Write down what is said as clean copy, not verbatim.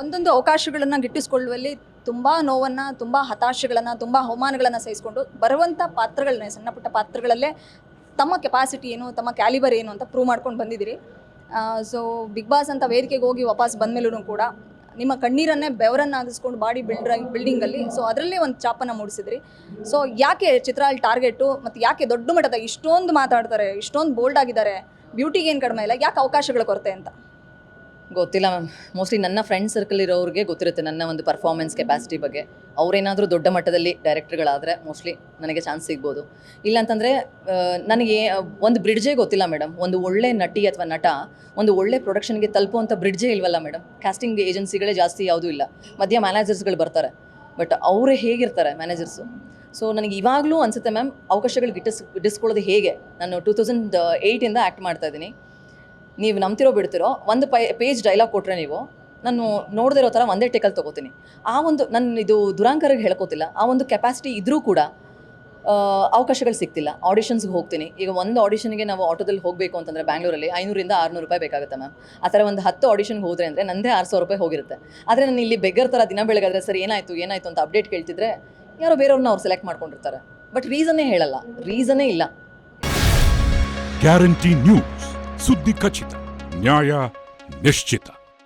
ಒಂದೊಂದು ಅವಕಾಶಗಳನ್ನು ಗಿಟ್ಟಿಸ್ಕೊಳ್ಳುವಲ್ಲಿ ತುಂಬ ನೋವನ್ನು, ತುಂಬ ಹತಾಶೆಗಳನ್ನು, ತುಂಬ ಅವಮಾನಗಳನ್ನು ಸಹಿಸಿಕೊಂಡು ಬರುವಂಥ ಪಾತ್ರಗಳನ್ನೇ, ಸಣ್ಣ ಪುಟ್ಟ ಪಾತ್ರಗಳಲ್ಲೇ ತಮ್ಮ ಕೆಪಾಸಿಟಿ ಏನು, ತಮ್ಮ ಕ್ಯಾಲಿಬರ್ ಏನು ಅಂತ ಪ್ರೂವ್ ಮಾಡ್ಕೊಂಡು ಬಂದಿದ್ದೀರಿ. ಸೊ ಬಿಗ್ ಬಾಸ್ ಅಂತ ವೇದಿಕೆಗೆ ಹೋಗಿ ವಾಪಸ್ ಬಂದಮೇಲೂ ಕೂಡ ನಿಮ್ಮ ಕಣ್ಣೀರನ್ನೇ ಬೆವರನ್ನಾಗಿಸ್ಕೊಂಡು ಬಾಡಿ ಬಿಲ್ಡಿಂಗಲ್ಲಿ ಸೊ ಅದರಲ್ಲೇ ಒಂದು ಚಾಪನ್ನು ಮೂಡಿಸಿದ್ರಿ. ಸೊ ಯಾಕೆ ಚಿತ್ರಾಲ್ ಟಾರ್ಗೆಟು, ಮತ್ತು ಯಾಕೆ ದೊಡ್ಡ ಮಟ್ಟದ ಇಷ್ಟೊಂದು ಮಾತಾಡ್ತಾರೆ, ಇಷ್ಟೊಂದು ಬೋಲ್ಡ್ ಆಗಿದ್ದಾರೆ, ಬ್ಯೂಟಿಗೆ ಏನು ಕಡಿಮೆ ಇಲ್ಲ, ಯಾಕೆ ಅವಕಾಶಗಳ ಕೊರತೆ ಅಂತ? ಗೊತ್ತಿಲ್ಲ ಮ್ಯಾಮ್. ಮೋಸ್ಟ್ಲಿ ನನ್ನ ಫ್ರೆಂಡ್ ಸರ್ಕಲ್ ಇರೋರಿಗೆ ಗೊತ್ತಿರುತ್ತೆ ನನ್ನ ಒಂದು ಪರ್ಫಾರ್ಮೆನ್ಸ್ ಕೆಪಾಸಿಟಿ ಬಗ್ಗೆ. ಅವರೇನಾದರೂ ದೊಡ್ಡ ಮಟ್ಟದಲ್ಲಿ ಡೈರೆಕ್ಟರ್ಗಳಾದರೆ ಮೋಸ್ಟ್ಲಿ ನನಗೆ ಚಾನ್ಸ್ ಸಿಗ್ಬೋದು. ಇಲ್ಲಾಂತಂದರೆ ನನಗೆ ಒಂದು ಬ್ರಿಡ್ಜೇ ಗೊತ್ತಿಲ್ಲ ಮೇಡಮ್. ಒಂದು ಒಳ್ಳೆ ನಟಿ ಅಥವಾ ನಟ ಒಂದು ಒಳ್ಳೆ ಪ್ರೊಡಕ್ಷನ್ಗೆ ತಲುಪುವಂಥ ಬ್ರಿಡ್ಜೇ ಇಲ್ವಲ್ಲ ಮೇಡಮ್. ಕ್ಯಾಸ್ಟಿಂಗ್ ಏಜೆನ್ಸಿಗಳೇ ಜಾಸ್ತಿ ಯಾವುದೂ ಇಲ್ಲ. ಮಧ್ಯ ಮ್ಯಾನೇಜರ್ಸ್ಗಳು ಬರ್ತಾರೆ, ಬಟ್ ಅವರೇ ಹೇಗಿರ್ತಾರೆ ಮ್ಯಾನೇಜರ್ಸು. ಸೊ ನನಗೆ ಇವಾಗಲೂ ಅನಿಸುತ್ತೆ ಮ್ಯಾಮ್, ಅವಕಾಶಗಳು ಗಿಟ್ಟಿಸ್ಕೊಳ್ಳೋದು ಹೇಗೆ. ನಾನು 2008ಇಂದ ಆ್ಯಕ್ಟ್ ಮಾಡ್ತಾಯಿದ್ದೀನಿ. ನೀವು ನಂಬ್ತಿರೋ ಬಿಡ್ತಿರೋ, ಒಂದು ಪೇಜ್ ಡೈಲಾಗ್ ಕೊಟ್ಟರೆ ನೀವು, ನಾನು ನೋಡದಿರೋ ಥರ ಒಂದೇ ಟೇಕಲ್ಲಿ ತೊಗೋತೀನಿ. ಆ ಒಂದು ನನ್ನ ಇದು ದುರಾಂಕರಿಗೆ ಹೇಳ್ಕೋತಿಲ್ಲ, ಆ ಒಂದು ಕೆಪಾಸಿಟಿ ಇದ್ದರೂ ಕೂಡ ಅವಕಾಶಗಳು ಸಿಗ್ತಿಲ್ಲ. ಆಡಿಷನ್ಸ್ಗೆ ಹೋಗ್ತೀನಿ. ಈಗ ಒಂದು ಆಡಿಷನ್ಗೆ ನಾವು ಆಟೋದಲ್ಲಿ ಹೋಗಬೇಕು ಅಂತಂದರೆ ಬ್ಯಾಂಗ್ಳೂರಲ್ಲಿ 500ರಿಂದ 600 ರೂಪಾಯಿ ಬೇಕಾಗುತ್ತೆ ಮ್ಯಾಮ್. ಆ ಥರ ಒಂದು 10 ಆಡಿಷನ್ಗೆ ಹೋದರೆ ಅಂದರೆ ನನ್ನದೇ 600 ರೂಪಾಯಿ ಹೋಗಿರುತ್ತೆ. ಆದರೆ ನಾನು ಇಲ್ಲಿ ಬೆಗ್ಗರ್ ಥರ ದಿನ ಬೆಳಗಾದ್ರೆ ಸರ್ ಏನಾಯಿತು ಅಂತ ಅಪ್ಡೇಟ್ ಕೇಳ್ತಿದ್ರೆ ಯಾರೋ ಬೇರೆಯವ್ರನ್ನ ಅವ್ರು ಸೆಲೆಕ್ಟ್ ಮಾಡ್ಕೊಂಡಿರ್ತಾರೆ. ಬಟ್ ರೀಸನ್ನೇ ಹೇಳಲ್ಲ, ರೀಸನ್ನೇ ಇಲ್ಲ. ಗ್ಯಾರಂಟಿ ನ್ಯೂಸ್, ಸುದ್ದಿ ಖಚಿತ, ನ್ಯಾಯ ನಿಶ್ಚಿತ.